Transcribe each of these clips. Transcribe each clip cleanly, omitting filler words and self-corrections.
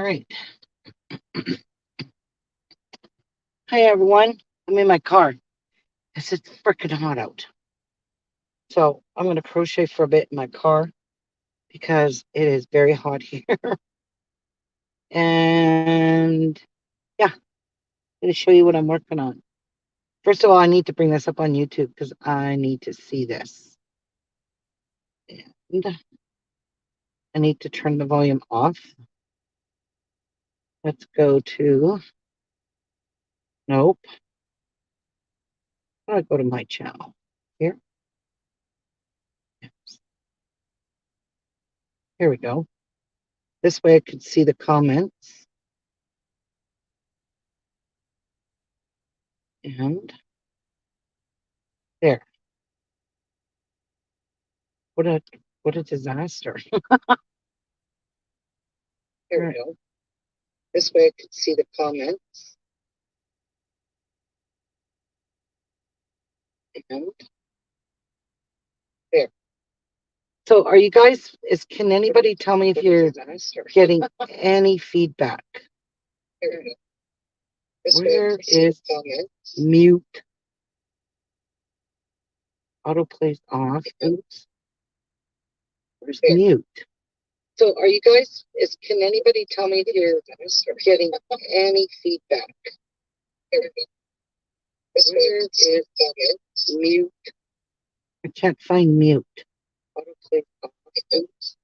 right. Hi, everyone. I'm in my car. It's freaking hot out. So I'm going to crochet for a bit in my car because it is very hot here. And yeah, I'm going to show you what I'm working on. First of all, I need to bring this up on YouTube because I need to see this. And I need to turn the volume off. Let's go to, nope. I'm going to go to my channel here. Here we go. This way I could see the comments. And there. What a disaster. Here we go. This way I could see the comments. And there. So are you guys, can anybody tell me if you're getting any feedback? Where is mute? Autoplays off. Oops. Where's mute? So are you guys, can anybody tell me if you're getting any feedback? Where is mute? I can't find mute. Autoplay off. Oops.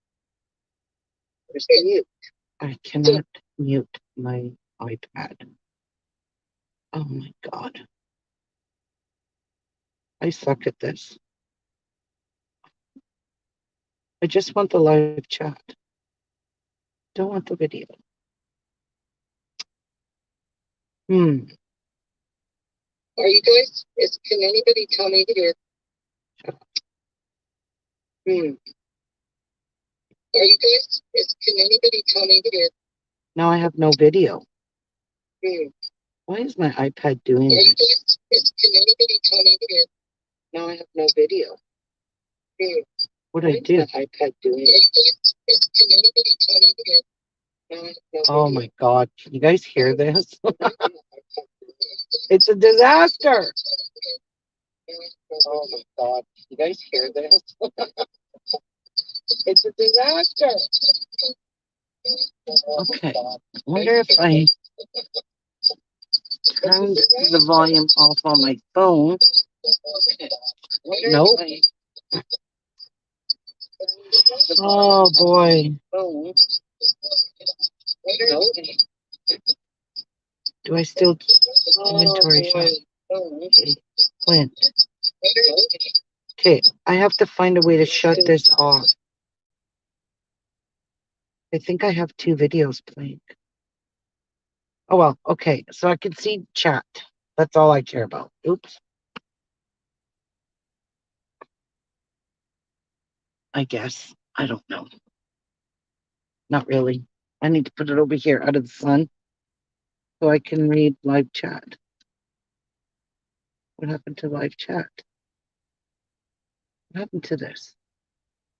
Where's mute? I cannot mute my iPad. Oh my God. I suck at this. I just want the live chat. Don't want the video. Are you guys, can anybody tell me here? Shut up. Are you guys, can anybody tell me here? Now I have no video. Why is my iPad doing this? Are you guys, can anybody tell me here? Now I have no video. What do I do? My iPad doing this? Can anybody tell me here? Now I have no video. Oh my God. Can you guys hear this? It's a disaster. Oh my God. Can you guys hear this? It's a disaster. Okay. I wonder if I turned the volume off on my phone. Nope. Oh boy. Do I still inventory shop? Okay. Flint. Okay, I have to find a way to shut this off. I think I have 2 videos playing. Oh well, okay. So I can see chat. That's all I care about. Oops. I guess. I don't know. Not really. I need to put it over here out of the sun so I can read live chat. What happened to live chat? What happened to this?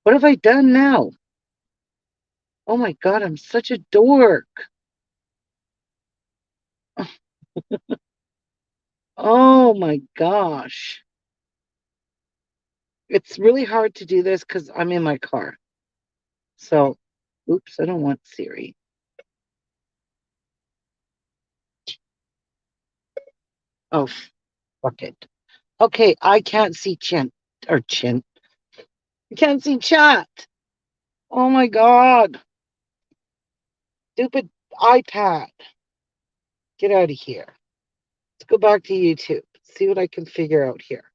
What have I done now? Oh my God, I'm such a dork. Oh my gosh. It's really hard to do this because I'm in my car. So, oops, I don't want Siri. Oh, fuck it. Okay, I can't see Chin. I can't see chat. Oh my God. Stupid iPad. Get out of here. Let's go back to YouTube. See what I can figure out here.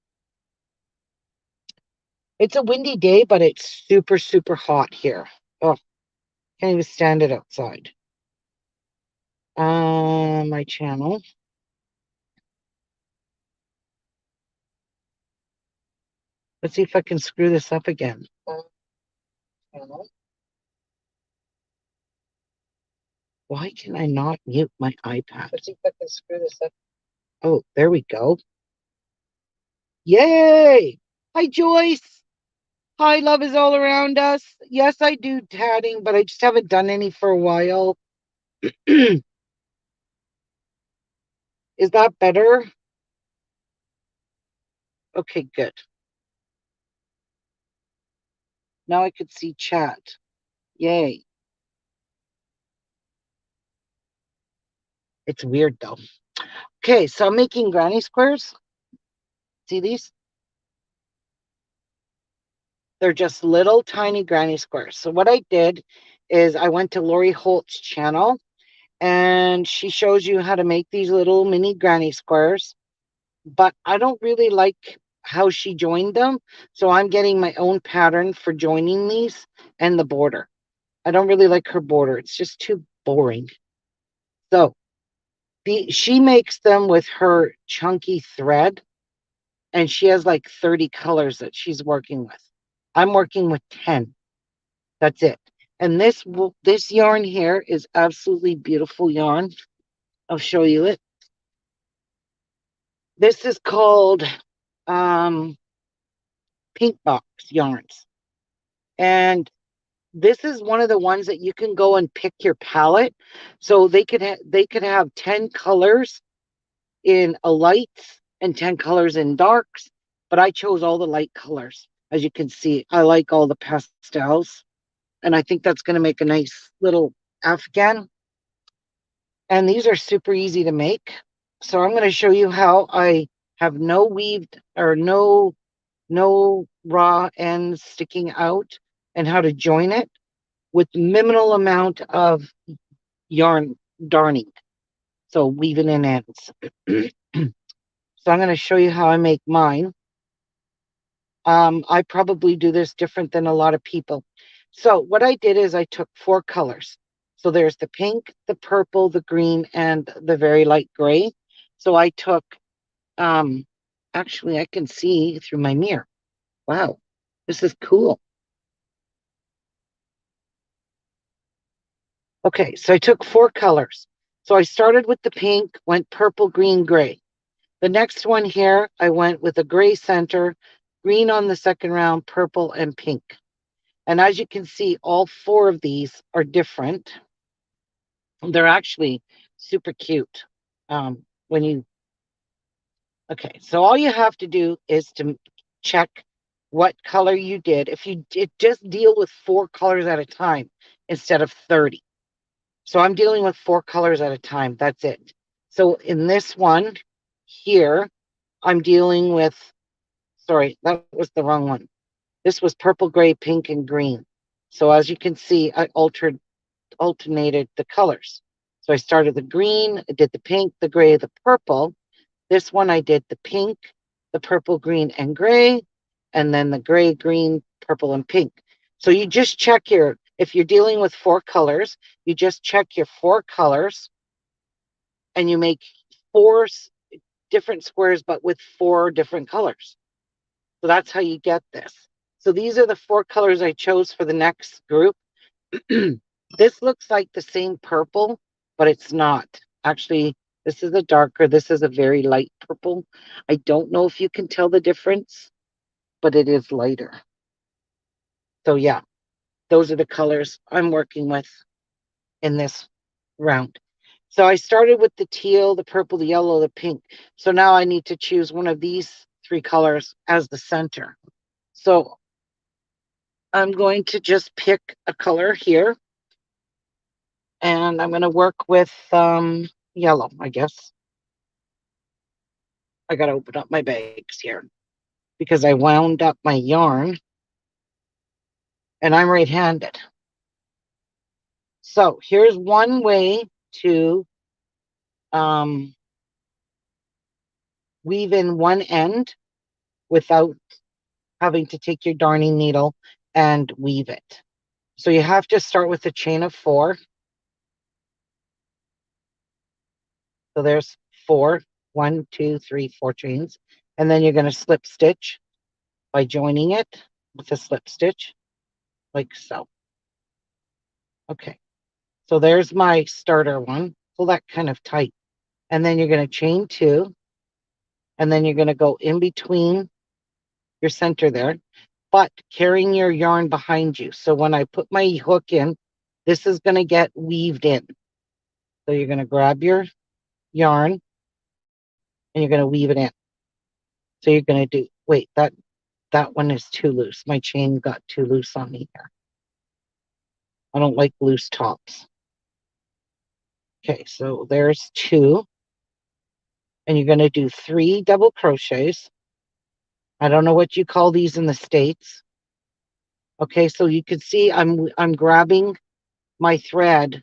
It's a windy day, but it's super, super hot here. Oh, can't even stand it outside. My channel. Let's see if I can screw this up again. Channel. Why can I not mute my iPad? Let's see if I can screw this up. Oh, there we go. Yay! Hi, Joyce. Hi, love is all around us. Yes, I do tatting, but I just haven't done any for a while. Is that better? Okay, good. Now I could see chat. Yay. It's weird though. Okay, so I'm making granny squares. See these? They're just little tiny granny squares. So what I did is I went to Lori Holt's channel and she shows you how to make these little mini granny squares. But I don't really like how she joined them. So I'm getting my own pattern for joining these and the border. I don't really like her border. It's just too boring. So she makes them with her chunky thread, and she has like 30 colors that she's working with. I'm working with 10. That's it. And this yarn here is absolutely beautiful yarn. I'll show you it. This is called Pink Box yarns. And this is one of the ones that you can go and pick your palette. So they could have 10 colors in a lights and 10 colors in darks, but I chose all the light colors. As you can see, I like all the pastels, and I think that's going to make a nice little afghan. And these are super easy to make. So I'm going to show you how I have no weaved or no raw ends sticking out, and how to join it with minimal amount of yarn darning. So weaving in ends. So I'm going to show you how I make mine. I probably do this different than a lot of people. So what I did is I took 4 colors. So there's the pink, the purple, the green, and the very light gray. So I took, actually I can see through my mirror. Wow, this is cool. Okay, so I took 4 colors. So I started with the pink, went purple, green, gray. The next one here, I went with a gray center, green on the second round, purple, and pink. And as you can see, all 4 of these are different. They're actually super cute. When you, okay, so all you have to do is to check what color you did. If you did, just deal with 4 colors at a time instead of 30. So I'm dealing with 4 colors at a time. That's it. So in this one here, I'm dealing with, sorry, that was the wrong one. This was purple, gray, pink, and green. So as you can see, I alternated the colors. So I started the green, I did the pink, the gray, the purple. This one I did the pink, the purple, green, and gray, and then the gray, green, purple, and pink. So you just check if you're dealing with 4 colors, you just check your 4 colors and you make 4 different squares, but with 4 different colors. So that's how you get this. So these are the 4 colors I chose for the next group. This looks like the same purple, but it's not. Actually, this is a darker, this is a very light purple. I don't know if you can tell the difference, but it is lighter. So yeah, those are the colors I'm working with in this round. So I started with the teal, the purple, the yellow, the pink. So now I need to choose one of these 3 colors as the center. So I'm going to just pick a color here. And I'm going to work with yellow, I guess. I got to open up my bags here because I wound up my yarn and I'm right-handed. So here's one way to weave in one end without having to take your darning needle and weave it. So you have to start with a chain of 4. So there's 4, 1, 2, 3, 4 chains. And then you're going to slip stitch by joining it with a slip stitch like so. Okay, so there's my starter one. Pull that kind of tight. And then you're going to chain 2. And then you're going to go in between your center there, but carrying your yarn behind you. So when I put my hook in, this is going to get weaved in. So you're going to grab your yarn and you're going to weave it in. So you're going to do, wait, that one is too loose. My chain got too loose on me here. I don't like loose tops. Okay, so there's 2. And you're going to do 3 double crochets. I don't know what you call these in the States. Okay, so you can see I'm grabbing my thread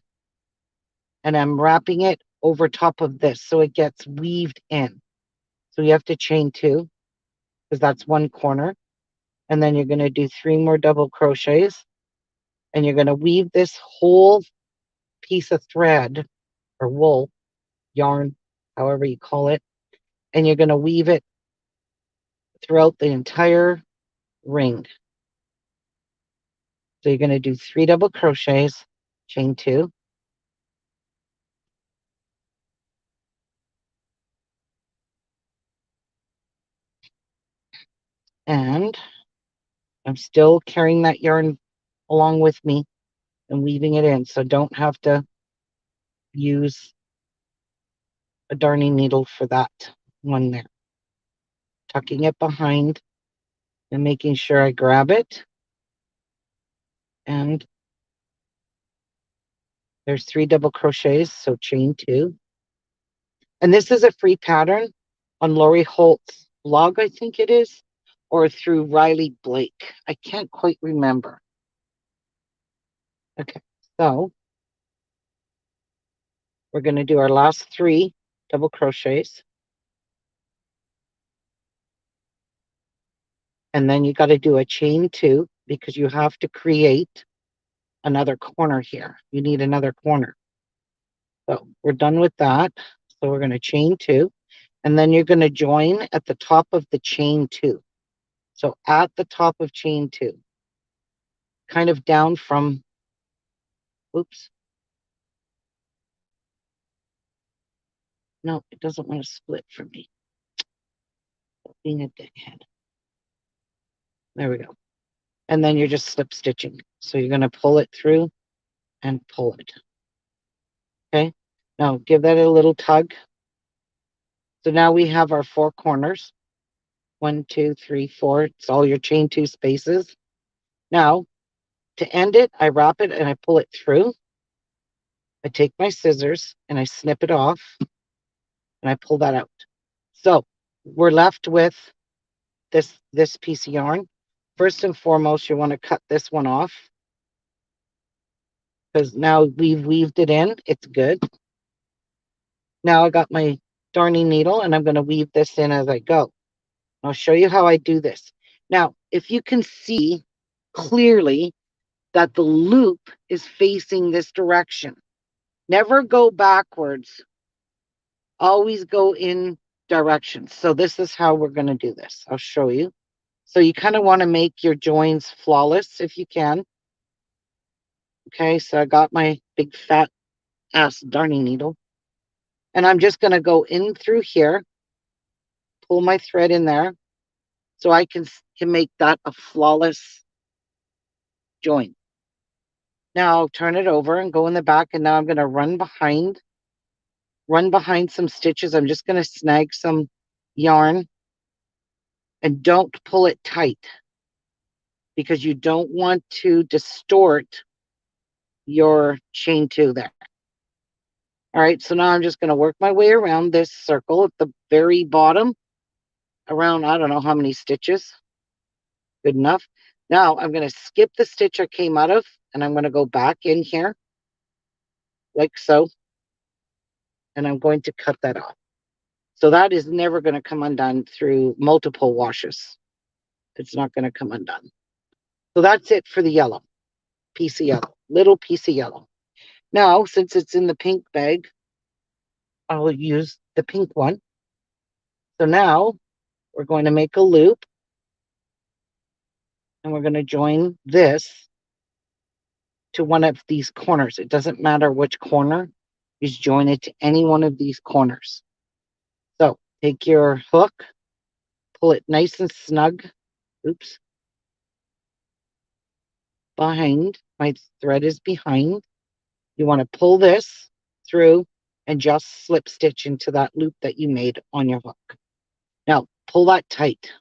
and I'm wrapping it over top of this so it gets weaved in. So you have to chain 2 because that's one corner. And then you're going to do 3 more double crochets and you're going to weave this whole piece of thread or wool, yarn, however you call it, and you're going to weave it throughout the entire ring. So you're going to do 3 double crochets, chain 2, and I'm still carrying that yarn along with me and weaving it in, so don't have to use a darning needle for that one there. Tucking it behind and making sure I grab it, and there's 3 double crochets, so chain 2. And this is a free pattern on Lori Holt's blog, I think it is, or through Riley Blake. I can't quite remember. Okay, so we're going to do our last 3 double crochets. And then you got to do a chain 2 because you have to create another corner here. You need another corner. So we're done with that. So we're going to chain 2. And then you're going to join at the top of the chain 2. So at the top of chain 2, kind of down from, oops. No, it doesn't want to split for me. Being a dickhead. There we go. And then you're just slip stitching. So you're going to pull it through and pull it. Okay. Now give that a little tug. So now we have our 4 corners. 1, 2, 3, 4. It's all your chain 2 spaces. Now, to end it, I wrap it and I pull it through. I take my scissors and I snip it off and I pull that out. So we're left with this piece of yarn. First and foremost, you want to cut this one off because now we've weaved it in. It's good. Now I got my darning needle and I'm going to weave this in as I go. I'll show you how I do this. Now, if you can see clearly that the loop is facing this direction, never go backwards. Always go in directions. So this is how we're going to do this. I'll show you. So you kind of want to make your joins flawless if you can. Okay, so I got my big fat ass darning needle. And I'm just going to go in through here, pull my thread in there, so I can make that a flawless join. Now I'll turn it over and go in the back, and now I'm going to run behind some stitches. I'm just going to snag some yarn, and don't pull it tight because you don't want to distort your chain 2 there. All right, so now I'm just going to work my way around this circle at the very bottom, around, I don't know how many stitches. Good enough. Now I'm going to skip the stitch I came out of, and I'm going to go back in here like so, and I'm going to cut that off. So that is never going to come undone through multiple washes. It's not going to come undone. So that's it for the yellow, piece of yellow, little piece of yellow. Now, since it's in the pink bag, I'll use the pink one. So now we're going to make a loop, and we're going to join this to one of these corners. It doesn't matter which corner, just join it to any one of these corners. So take your hook, pull it nice and snug. Oops. Behind, my thread is behind. You want to pull this through and just slip stitch into that loop that you made on your hook. Now pull that tight.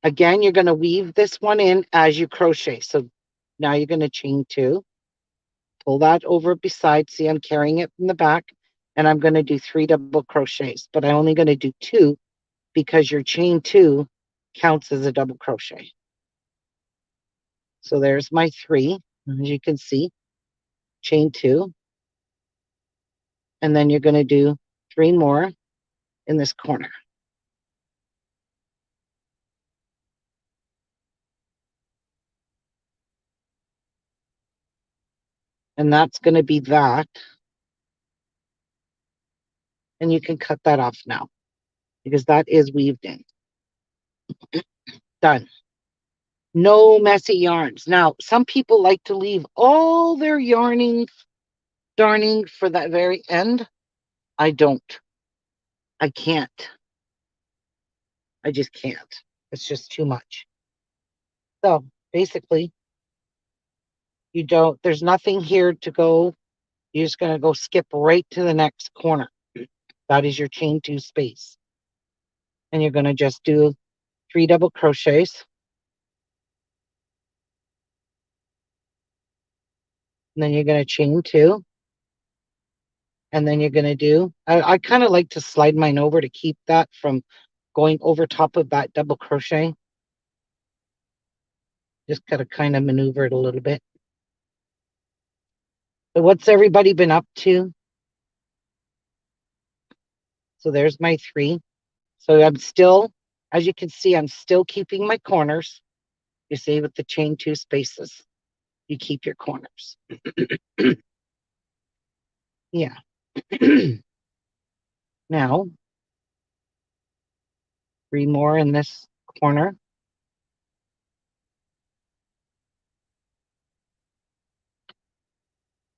Again, you're going to weave this one in as you crochet. So now you're going to chain 2, pull that over beside. See, I'm carrying it from the back, and I'm going to do 3 double crochets, but I'm only going to do 2 because your chain 2 counts as a double crochet. So there's my 3, as you can see, chain 2, and then you're going to do 3 more in this corner. And that's going to be that. And you can cut that off now because that is weaved in. Done. No messy yarns. Now, some people like to leave all their darning for that very end. I don't. I can't. I just can't. It's just too much. So basically, there's nothing here to go. You're just going to go skip right to the next corner. That is your chain 2 space. And you're going to just do 3 double crochets. And then you're going to chain 2. And then you're going to do, I kind of like to slide mine over to keep that from going over top of that double crochet. Just got to kind of maneuver it a little bit. So what's everybody been up to? So there's my 3. So I'm still, as you can see, I'm still keeping my corners. You see, with the chain 2 spaces, you keep your corners. Yeah. Now, 3 more in this corner.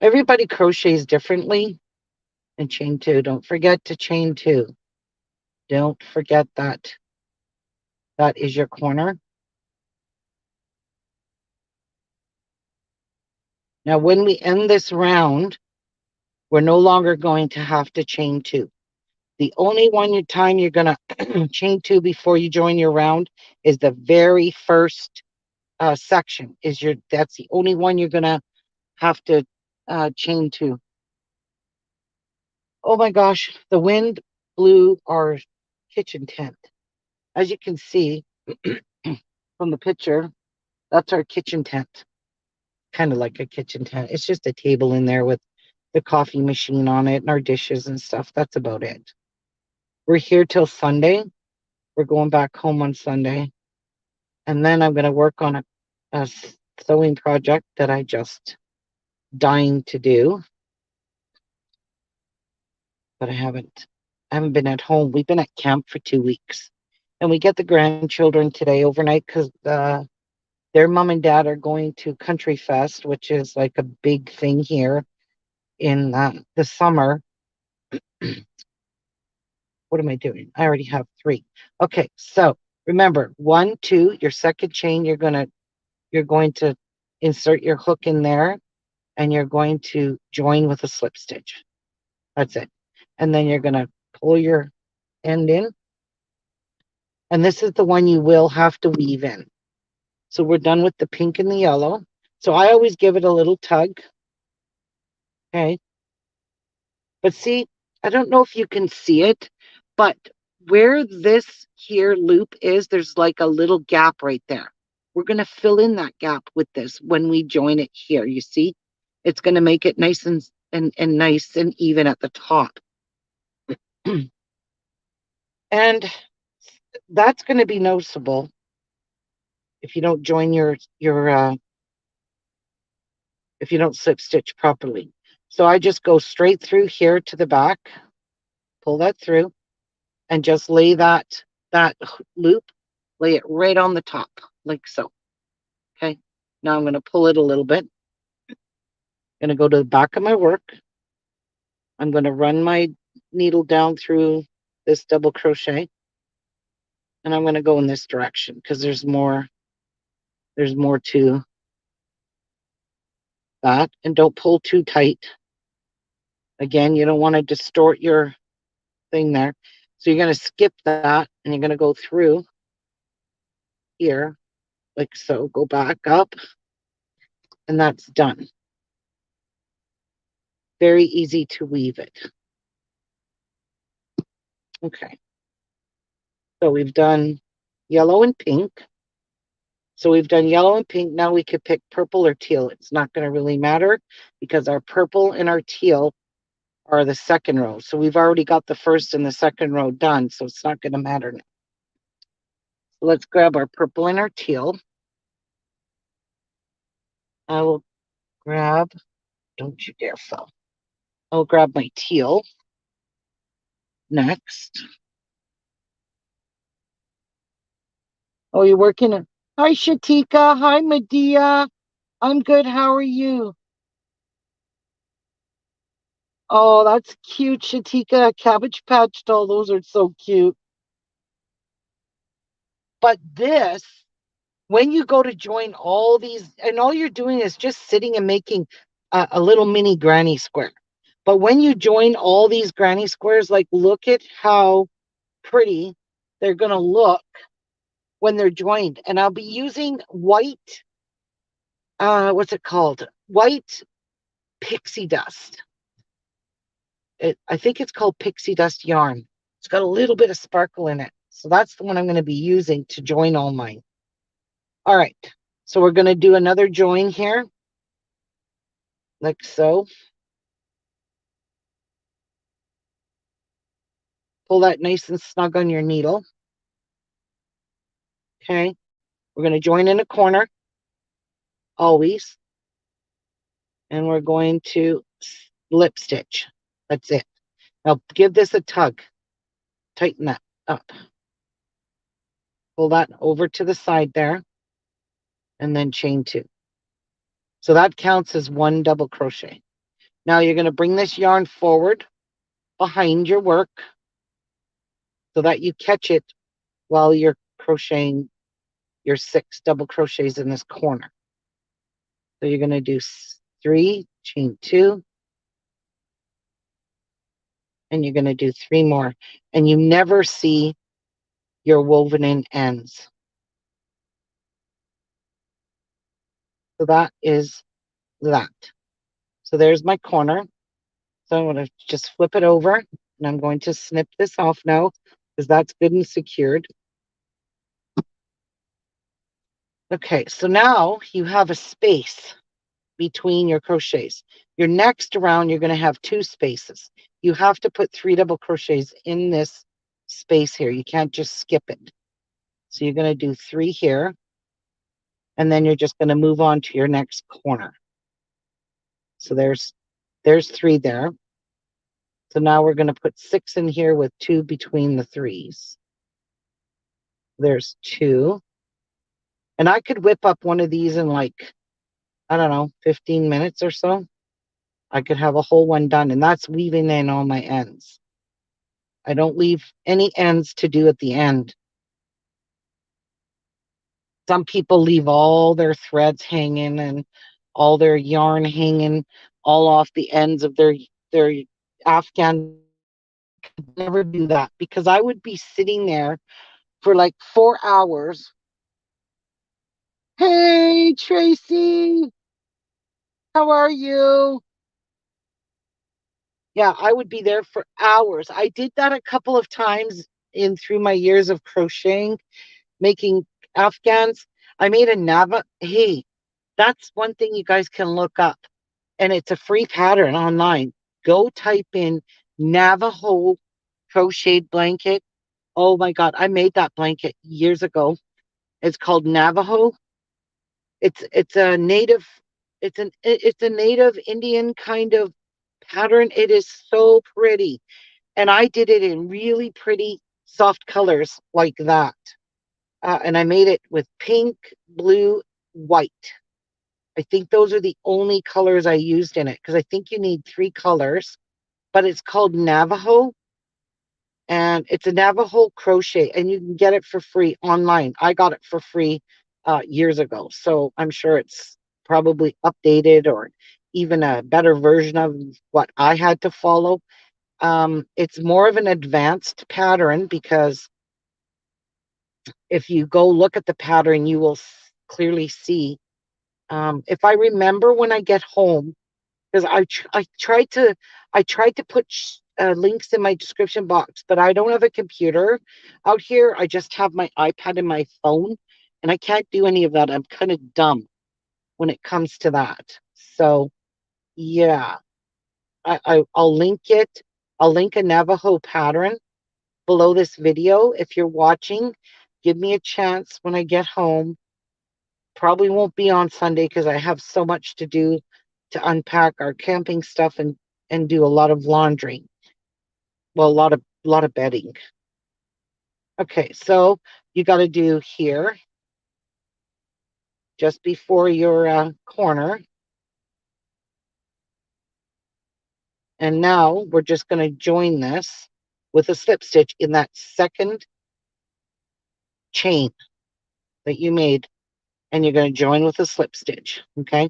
Everybody crochets differently. And chain 2. Don't forget to chain 2. Don't forget that. That is your corner. Now, when we end this round, we're no longer going to have to chain 2. The only time you're going to chain 2 before you join your round is the very first section. That's the only one you're going to have to chain 2. Oh my gosh, the wind blew our kitchen tent. As you can see from the picture, that's our kitchen tent. Kind of like a kitchen tent. It's just a table in there with the coffee machine on it and our dishes and stuff. That's about it. We're here till Sunday. We're going back home on Sunday. And then I'm going to work on a sewing project that I just dying to do. But I haven't been at home. We've been at camp for 2 weeks. And we get the grandchildren today overnight because their mom and dad are going to Country Fest, which is like a big thing here in the summer. What am I doing? I already have 3. Okay, so remember 1, 2, your second chain, you're going to insert your hook in there and you're going to join with a slip stitch. That's it. And then you're going to pull your end in. And this is the one you will have to weave in. So we're done with the pink and the yellow. So I always give it a little tug. Okay. But see, I don't know if you can see it, but where this here loop is, there's like a little gap right there. We're going to fill in that gap with this when we join it here. You see, it's going to make it nice and nice and even at the top. And that's going to be noticeable if you don't join if you don't slip stitch properly. So I just go straight through here to the back, pull that through, and just lay that loop, lay it right on the top, like so. Okay, now I'm going to pull it a little bit. I'm going to go to the back of my work. I'm going to run my needle down through this double crochet, and I'm going to go in this direction because there's more to that. And don't pull too tight. Again, you don't want to distort your thing there. So you're going to skip that and you're going to go through here like so. Go back up and that's done. Very easy to weave it. Okay. So we've done yellow and pink. So we've done yellow and pink. Now we could pick purple or teal. It's not going to really matter because our purple and our teal are the second row. So we've already got the first and the second row done. So it's not going to matter now. So let's grab our purple and our teal. I will grab, don't you dare fall. I'll grab my teal next. Oh, you're working. Hi, Shatika. Hi, Medea. I'm good. How are you? Oh, that's cute, Shatika. Cabbage Patch doll. Those are so cute. But this, when you go to join all these, and all you're doing is just sitting and making a little mini granny square. But when you join all these granny squares, like look at how pretty they're going to look when they're joined. And I'll be using white, what's it called? White pixie dust. I think it's called pixie dust yarn. It's got a little bit of sparkle in it. So that's the one I'm going to be using to join all mine. All right. So we're going to do another join here. Like so. Pull that nice and snug on your needle. Okay. We're going to join in a corner. Always. And we're going to slip stitch. That's it. Now give this a tug. Tighten that up. Pull that over to the side there. And then chain 2. So that counts as 1 double crochet. Now you're going to bring this yarn forward behind your work so that you catch it while you're crocheting your 6 double crochets in this corner. So you're going to do 3, chain 2, and you're going to do 3 more. And you never see your woven in ends. So that is that. So there's my corner. So I'm going to just flip it over, and I'm going to snip this off now because that's good and secured. Okay, so now you have a space between your crochets. Your next round, you're going to have 2 spaces. You have to put 3 double crochets in this space here. You can't just skip it. So you're going to do 3 here, and then you're just going to move on to your next corner. So there's 3 there. So now we're going to put 6 in here with 2 between the 3s. There's 2. And I could whip up one of these in like, I don't know, 15 minutes or so. I could have a whole one done, and that's weaving in all my ends. I don't leave any ends to do at the end. Some people leave all their threads hanging and all their yarn hanging all off the ends of their Afghan. Never do that because I would be sitting there for like 4 hours. Hey, Tracy, how are you? Yeah, I would be there for hours. I did that a couple of times in through my years of crocheting, making Afghans. I made a Nava. Hey, that's one thing you guys can look up, and it's a free pattern online. Go type in Navajo crocheted blanket. Oh my God, I made that blanket years ago. It's called Navajo. It's a native. It's a native Indian kind of pattern. It is so pretty. And I did it in really pretty soft colors like that. And I made it with pink, blue, white. I think those are the only colors I used in it because I think you need 3 colors. But it's called Navajo. And it's a Navajo crochet. And you can get it for free online. I got it for free years ago. So I'm sure it's probably updated or even a better version of what I had to follow. It's more of an advanced pattern because if you go look at the pattern, you will clearly see. If I remember when I get home, because I tried to put links in my description box, but I don't have a computer out here. I just have my iPad and my phone, and I can't do any of that. I'm kind of dumb when it comes to that. So yeah, I'll link it. I'll link a Navajo pattern below this video. If you're watching, give me a chance when I get home. Probably won't be on Sunday because I have so much to do to unpack our camping stuff and do a lot of laundry. Well, a lot of bedding. Okay, so you got to do here just before your corner. And now we're just going to join this with a slip stitch in that second chain that you made, and you're going to join with a slip stitch, okay?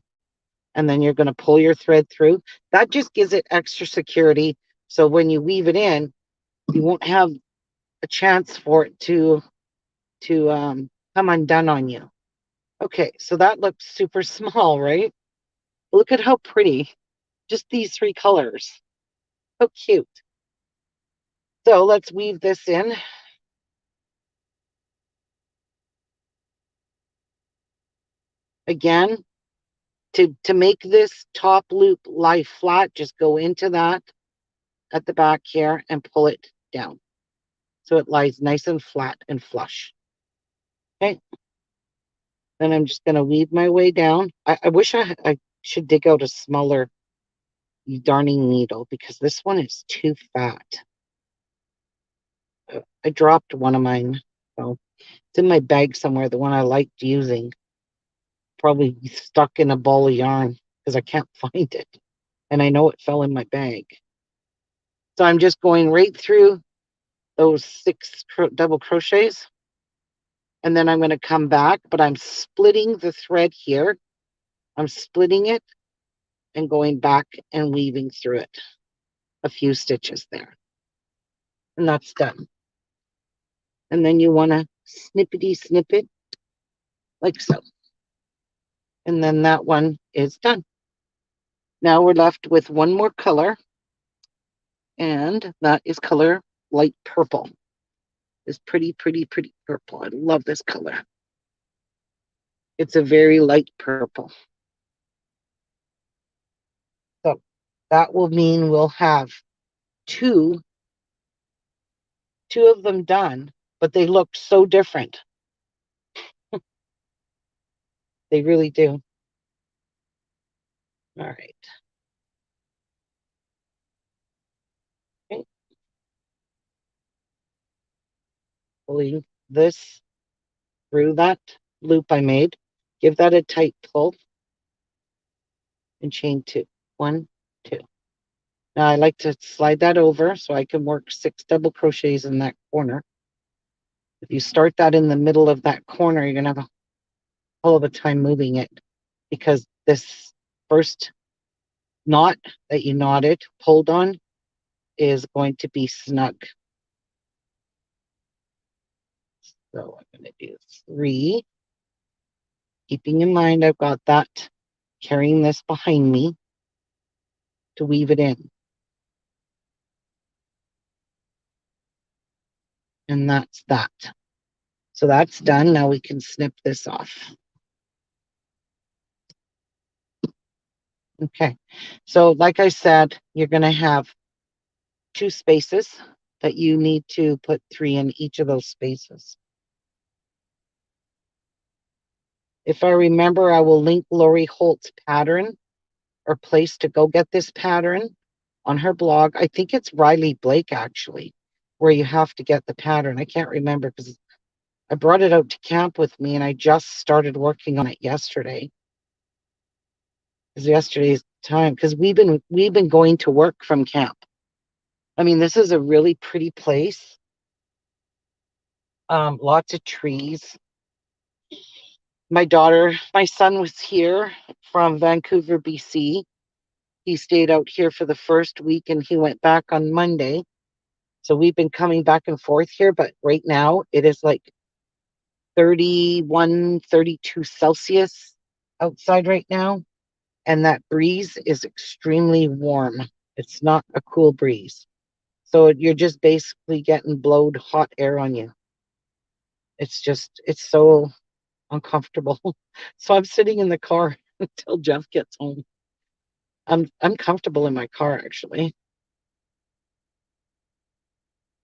And then you're going to pull your thread through. That just gives it extra security, so when you weave it in, you won't have a chance for it to come undone on you. Okay, so that looks super small, right? Look at how pretty. Just these three colors. So cute. So let's weave this in. Again, to make this top loop lie flat, just go into that at the back here and pull it down. So it lies nice and flat and flush. Okay. Then I'm just going to weave my way down. I wish I should dig out a smaller darning needle because this one is too fat. I dropped one of mine. So it's in my bag somewhere, the one I liked using. Probably stuck in a ball of yarn because I can't find it. And I know it fell in my bag. So I'm just going right through those 6 double crochets. And then I'm going to come back, but I'm splitting the thread here. I'm splitting it and going back and weaving through it. A few stitches there. And that's done. And then you want to snippety snip it like so. And then that one is done. Now we're left with one more color, and that is color light purple. This pretty, pretty, pretty purple. I love this color. It's a very light purple. So that will mean we'll have two of them done, but they look so different. They really do. All right. Okay. Pulling this through that loop I made. Give that a tight pull and chain 2. 1, 2. Now I like to slide that over so I can work 6 double crochets in that corner. If you start that in the middle of that corner, you're going to have a hell of a time moving it because this first knot that you knotted, pulled on, is going to be snug. So I'm going to do 3, keeping in mind I've got that carrying this behind me to weave it in. And that's that. So that's done. Now we can snip this off. Okay. So like I said, you're going to have 2 spaces that you need to put 3 in each of those spaces. If I remember, I will link Lori Holt's pattern or place to go get this pattern on her blog. I think it's Riley Blake, actually, where you have to get the pattern. I can't remember because I brought it out to camp with me and I just started working on it yesterday. Because yesterday's time, because we've been going to work from camp. I mean, this is a really pretty place. Lots of trees. My son was here from Vancouver, BC, He stayed out here for the first week and he went back on Monday. So we've been coming back and forth here, but right now it is like 31, 32 Celsius outside right now. And that breeze is extremely warm. It's not a cool breeze. So you're just basically getting blowed hot air on you. It's so uncomfortable. So I'm sitting in the car until Jeff gets home. I'm comfortable in my car actually.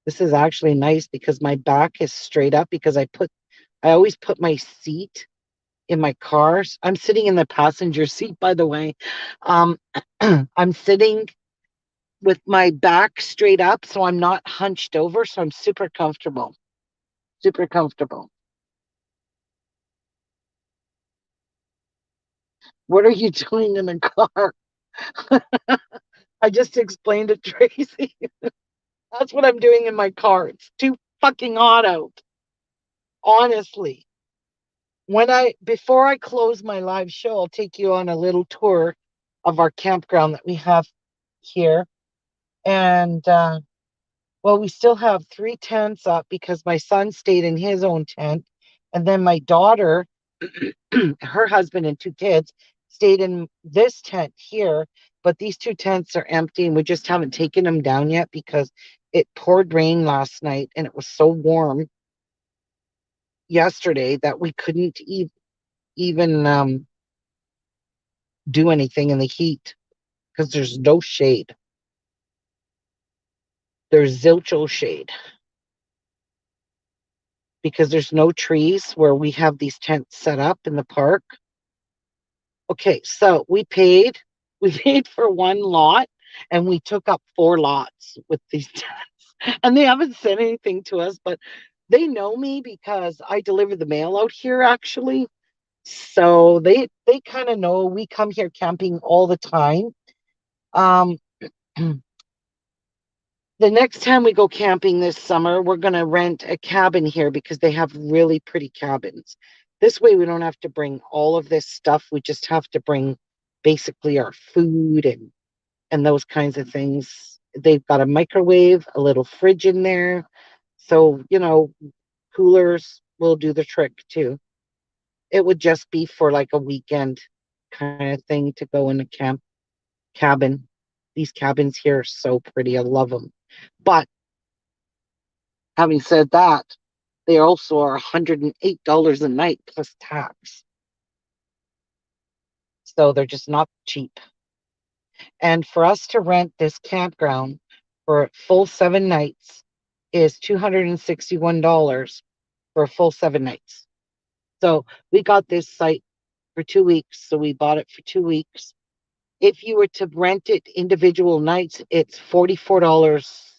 This is actually nice because my back is straight up because I always put my seat in my car. I'm sitting in the passenger seat, by the way. Um, I'm sitting with my back straight up, so I'm not hunched over. So I'm super comfortable. Super comfortable. What are you doing in the car? I just explained it, Tracy. That's what I'm doing in my car. It's too fucking hot out. Honestly. Before I close my live show, I'll take you on a little tour of our campground that we have here. And well, we still have 3 tents up because my son stayed in his own tent. And then my daughter, her husband and 2 kids stayed in this tent here. But these 2 tents are empty and we just haven't taken them down yet because it poured rain last night and it was so warm yesterday that we couldn't even do anything in the heat because there's no shade. There's zilcho shade because there's no trees where we have these tents set up in the park. Okay, so we paid for one lot and we took up 4 lots with these tents. And they haven't said anything to us, but they know me because I deliver the mail out here actually. So they kind of know we come here camping all the time. Um the next time we go camping this summer, we're going to rent a cabin here because they have really pretty cabins. This way, we don't have to bring all of this stuff. We just have to bring basically our food and those kinds of things. They've got a microwave, a little fridge in there. So, coolers will do the trick too. It would just be for like a weekend kind of thing to go in a cabin. These cabins here are so pretty. I love them. But having said that, they also are $108 a night plus tax. So they're just not cheap. And for us to rent this campground for a full 7 nights is $261 for a full 7 nights. So we got this site for 2 weeks. So we bought it for 2 weeks. If you were to rent it individual nights, it's $44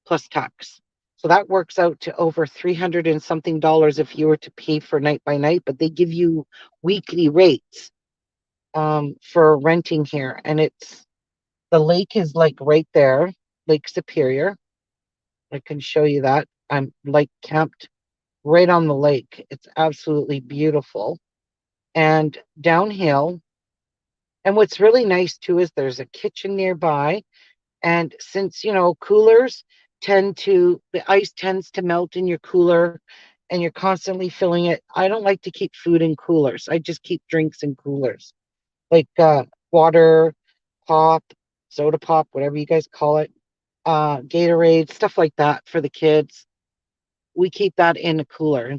plus tax. So that works out to over 300 and something dollars if you were to pay for night by night, but they give you weekly rates for renting here. And the lake is like right there, Lake Superior. I can show you that. I'm like camped right on the lake. It's absolutely beautiful. And downhill. And what's really nice too is there's a kitchen nearby. And since, coolers the ice tends to melt in your cooler and you're constantly filling it. I don't like to keep food in coolers. I just keep drinks in coolers like water, pop, soda pop, whatever you guys call it, Gatorade, stuff like that for the kids. We keep that in a cooler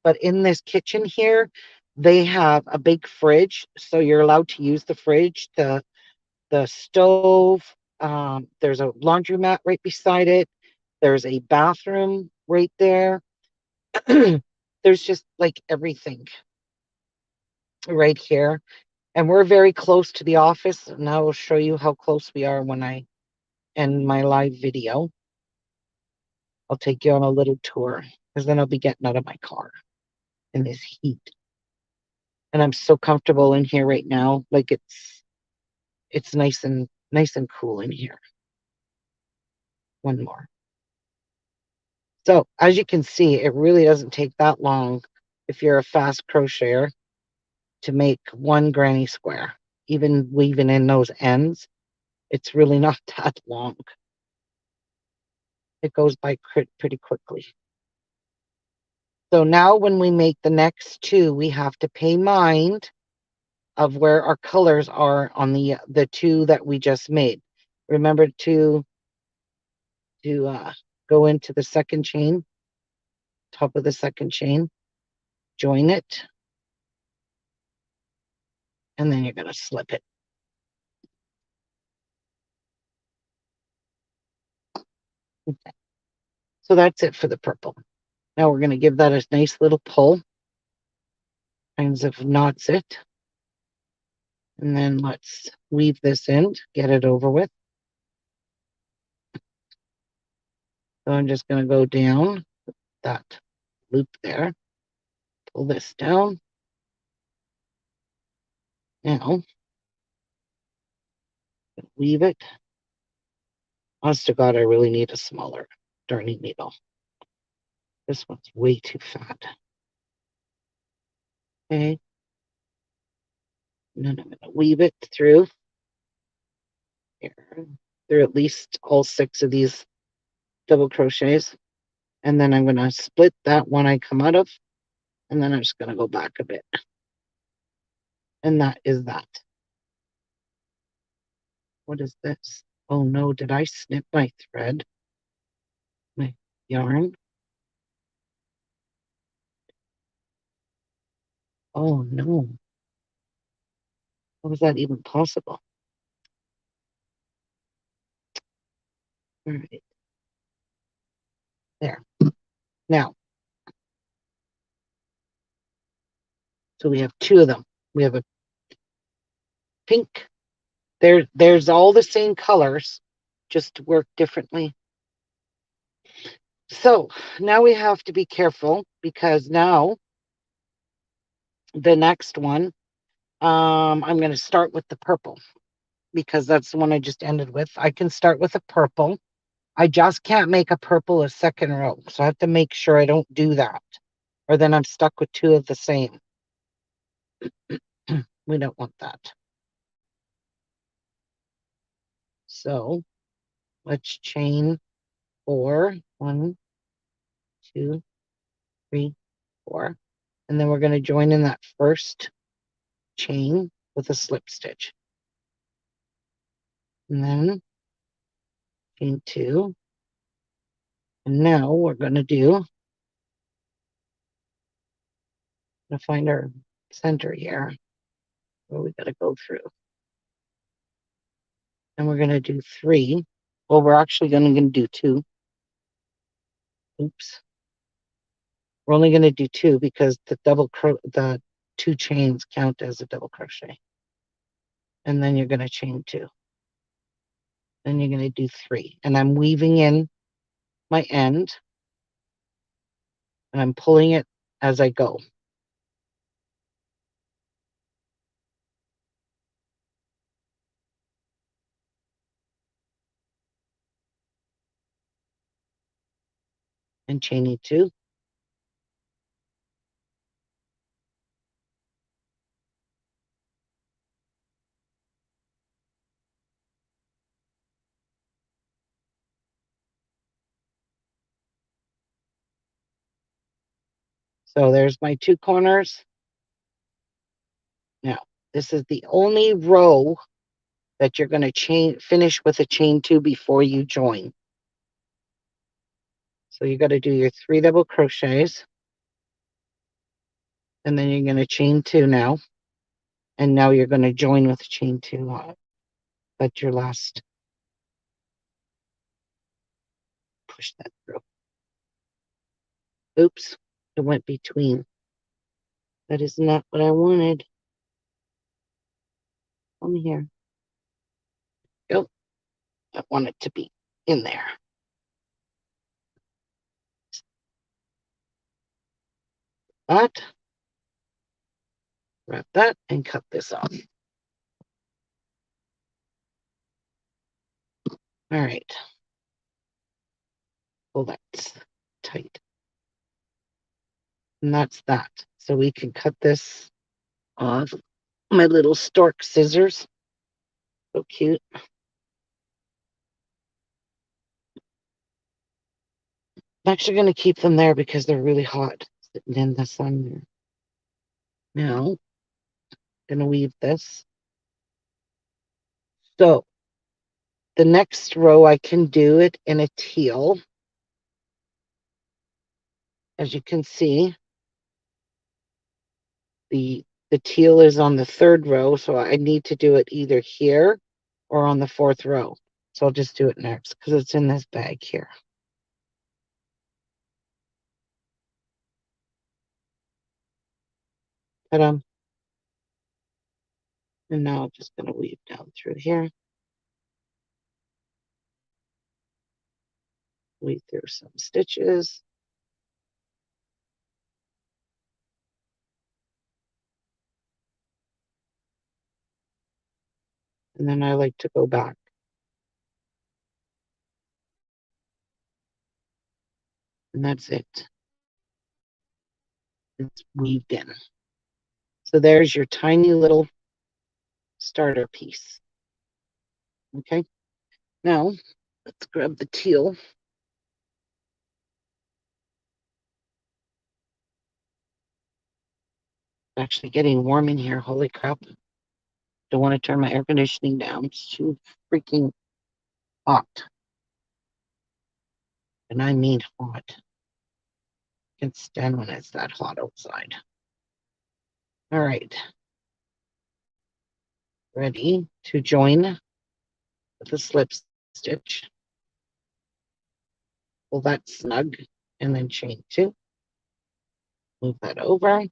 but in this kitchen here, they have a big fridge. So you're allowed to use the fridge, the stove. There's a laundromat right beside it. There's a bathroom right there. There's just like everything right here. And we're very close to the office. And I will show you how close we are when I end my live video. I'll take you on a little tour because then I'll be getting out of my car in this heat. And I'm so comfortable in here right now. Like it's nice and cool in here. One more. So as you can see, it really doesn't take that long if you're a fast crocheter to make one granny square. even weaving in those ends, it's really not that long. It goes by pretty quickly. So now when we make the next two, we have to pay mind of where our colors are on the two that we just made. Remember to go into the second chain, top of the second chain, join it, and then you're going to slip it. Okay. So that's it for the purple. Now we're going to give that a nice little pull, kinds of knots it. And then let's weave this in, get it over with. So I'm just going to go down that loop there, pull this down. Now, weave it. Honest to God, I really need a smaller darning needle. This one's way too fat. Okay. And then I'm going to weave it through here, through at least all 6 of these double crochets. And then I'm going to split that one I come out of, and then I'm just going to go back a bit. And that is that. What is this? Oh no, did I snip my thread? My yarn? Oh no. How was that even possible? All right. There. Now, so we have 2 of them. We have a pink. There's all the same colors, just work differently. So now we have to be careful because now the next one, I'm going to start with the purple because that's the one I just ended with. I can start with a purple. I just can't make a purple a second row. So I have to make sure I don't do that, or then I'm stuck with 2 of the same. We don't want that. So let's chain 4. 1, 2, 3, 4. And then we're going to join in that first chain with a slip stitch. And then chain 2. And now we're going to find our center here where we got to go through. And we're going to do 3. Well, we're actually going to do 2. Oops. We're only going to do 2 because the 2 chains count as a double crochet. And then you're going to chain 2. Then you're going to do 3. And I'm weaving in my end. And I'm pulling it as I go. And chaining 2. So there's my 2 corners. Now, this is the only row that you're going to finish with a chain 2 before you join. So you got to do your 3 double crochets. And then you're going to chain 2 now. And now you're going to join with chain 2 on it. That's your last. Push that through. Oops, it went between. That is not what I wanted. Come here. Go. I want it to be in there. That. Wrap that and cut this off. All right. Well, that's tight. And that's that. So we can cut this off. My little stork scissors. So cute. I'm actually going to keep them there because they're really hot sitting in the sun there. Now, I'm going to weave this. So, the next row I can do it in a teal. As you can see, the teal is on the third row, so I need to do it either here or on the fourth row. So I'll just do it next because it's in this bag here. Ta-da. And now I'm just going to weave down through here. Weave through some stitches. And then I like to go back. And that's it. It's weaved in. So there's your tiny little starter piece. Okay. Now, let's grab the teal. It's actually getting warm in here. Holy crap. Don't want to turn my air conditioning down. It's too freaking hot. And I mean hot. I can't stand when it's that hot outside. All right. Ready to join with a slip stitch. Pull that snug and then chain 2. Move that over.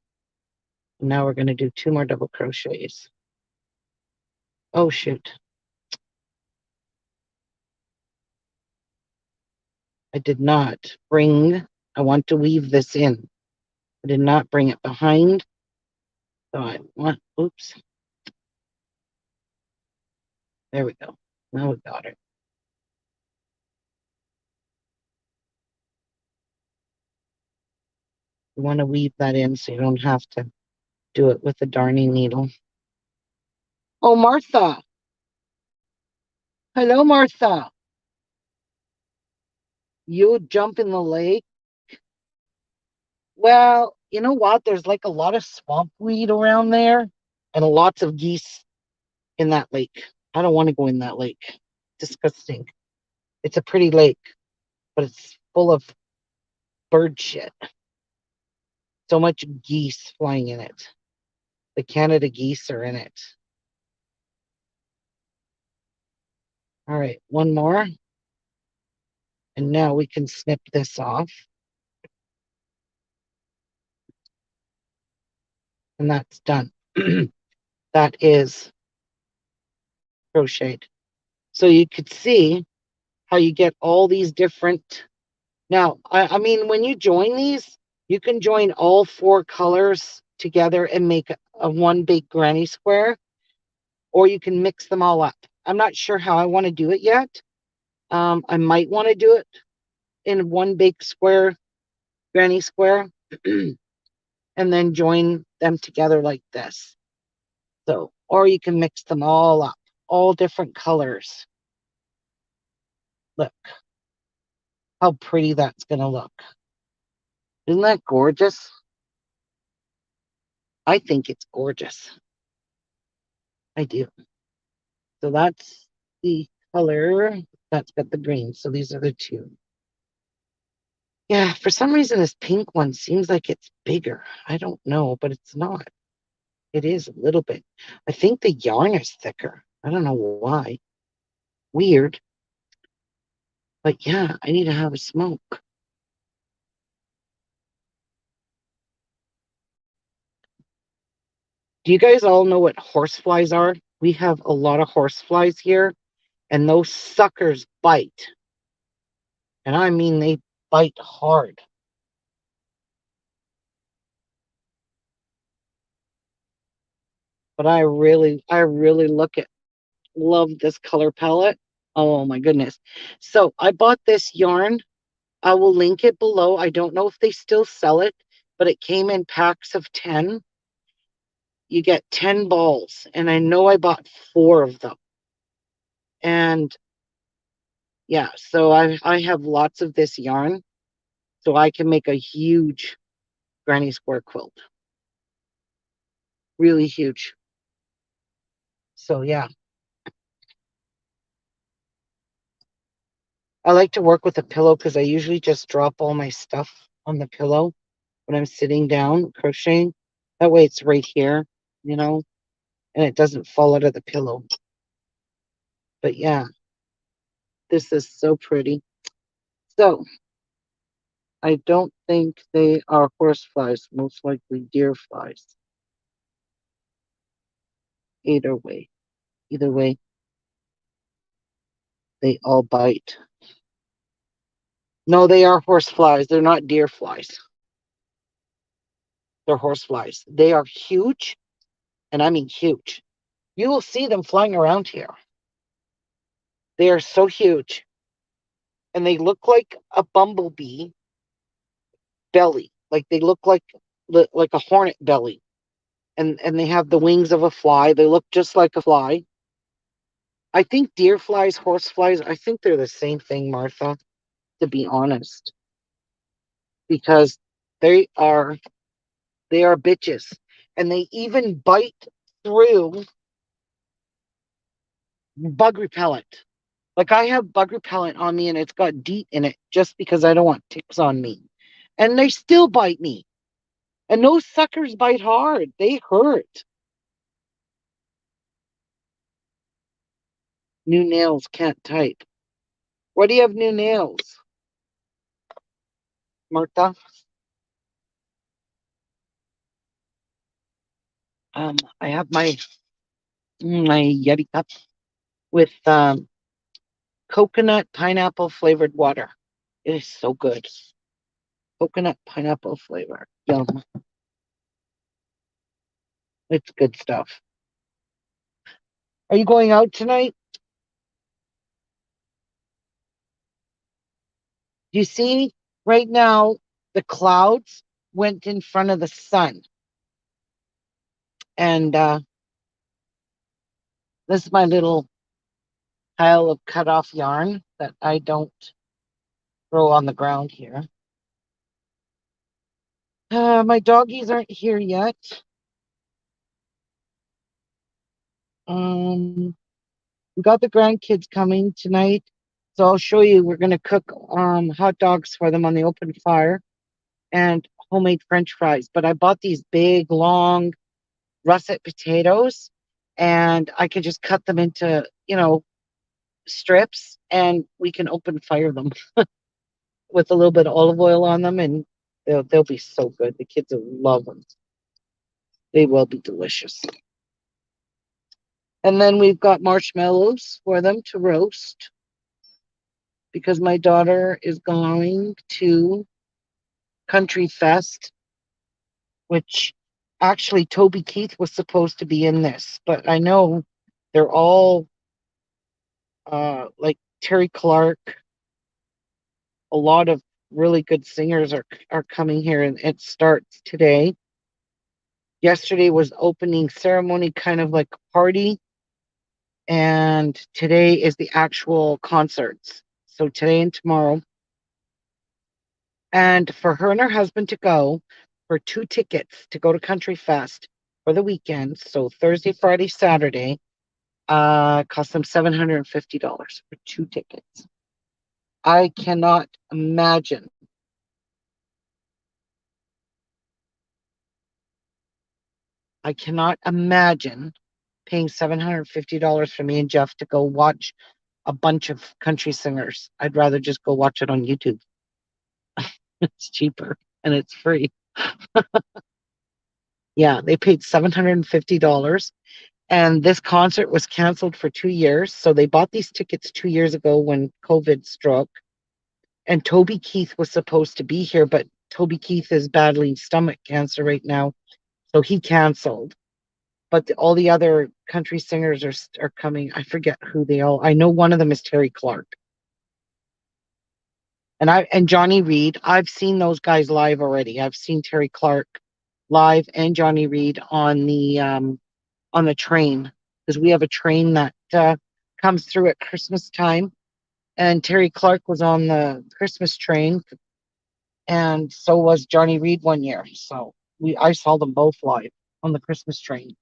Now we're going to do 2 more double crochets. Oh, shoot. I did not bring, I want to weave this in. I did not bring it behind. So I want, oops. There we go. Now we got it. You want to weave that in so you don't have to do it with the darning needle. Oh, Martha. Hello, Martha. You jump in the lake? Well, you know what? There's like a lot of swamp weed around there and lots of geese in that lake. I don't want to go in that lake. Disgusting. It's a pretty lake, but it's full of bird shit. So much geese flying in it. The Canada geese are in it. All right, one more. And now we can snip this off. And that's done. That is crocheted. So you could see how you get all these different. Now, I mean, when you join these, you can join all 4 colors together and make a one big granny square, or you can mix them all up. I'm not sure how I want to do it yet. I might want to do it in one big square, granny square, and then join them together like this. So, or you can mix them all up, all different colors. Look how pretty that's going to look. Isn't that gorgeous? I think it's gorgeous. I do. So that's the color. That's got the green. So these are the 2. Yeah, for some reason, this pink one seems like it's bigger. I don't know, but it's not. It is a little bit. I think the yarn is thicker. I don't know why. Weird. But yeah, I need to have a smoke. Do you guys all know what horseflies are? We have a lot of horseflies here, and those suckers bite. And I mean, they bite hard. But I really love this color palette. Oh my goodness. So I bought this yarn. I will link it below. I don't know if they still sell it, but it came in packs of 10. you get 10 balls, and I know I bought 4 of them. And yeah, so I have lots of this yarn, so I can make a huge granny square quilt. Really huge. So yeah. I like to work with a pillow because I usually just drop all my stuff on the pillow when I'm sitting down crocheting. That way it's right here, and it doesn't fall out of the pillow. But yeah, this is so pretty. So I don't think they are horse flies, most likely deer flies. Either way, they all bite. No, they are horse flies. They're not deer flies. They're horse flies. They are huge, and I mean huge. You will see them flying around here. They are so huge, and they look like a bumblebee belly. Like they look like a hornet belly, and they have the wings of a fly. They look just like a fly. I think deer flies, horse flies, I think they're the same thing, Martha, to be honest, because they are they are bitches, and they even bite through bug repellent. Like I have bug repellent on me, and it's got DEET in it just because I don't want ticks on me, and they still bite me. And those suckers bite hard. They hurt. New nails, can't type. What do you have new nails, Martha? I have my Yeti cup with coconut pineapple flavored water. It is so good. Coconut pineapple flavor. Yum. It's good stuff. Are you going out tonight? You see, right now, the clouds went in front of the sun. And this is my little pile of cut off yarn that I don't throw on the ground here. My doggies aren't here yet. We got the grandkids coming tonight, so I'll show you. We're gonna cook hot dogs for them on the open fire and homemade French fries. But I bought these big, long russet potatoes, and I could just cut them into strips, and we can open fire them with a little bit of olive oil on them, and they'll be so good. The kids will love them. They will be delicious. And then we've got marshmallows for them to roast because my daughter is going to Country Fest, which actually Toby Keith was supposed to be in this, but I know they're all like Terry Clark. A lot of really good singers are coming here, and it starts today. Yesterday was opening ceremony, kind of like a party, and today is the actual concerts. So today and tomorrow. And for her and her husband to go for 2 tickets to go to Country Fest for the weekend, so Thursday, Friday, Saturday, cost them $750 for 2 tickets. I cannot imagine. I cannot imagine paying $750 for me and Jeff to go watch a bunch of country singers. I'd rather just go watch it on YouTube. It's cheaper and it's free. Yeah, they paid $750. And this concert was canceled for 2 years. So they bought these tickets 2 years ago when COVID struck. And Toby Keith was supposed to be here, but Toby Keith is battling stomach cancer right now. So he canceled. But all the other country singers are coming. I forget who they all. I know one of them is Terry Clark. And Johnny Reed. I've seen those guys live already. I've seen Terry Clark live and Johnny Reed on the train, because we have a train that comes through at Christmas time, and Terry Clark was on the Christmas train, and so was Johnny Reed one year. So I saw them both live on the Christmas train.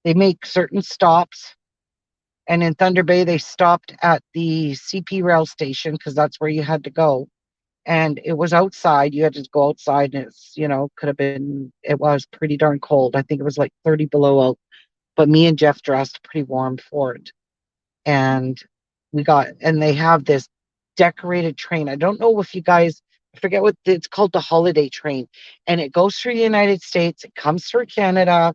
They make certain stops, and in Thunder Bay they stopped at the CP rail station because that's where you had to go. And it was outside. You had to go outside, and it's, could have been, it was pretty darn cold. I think it was like 30 below out, but me and Jeff dressed pretty warm for it. And and they have this decorated train. I don't know if you guys, I forget what it's called, the holiday train. And it goes through the United States, it comes through Canada,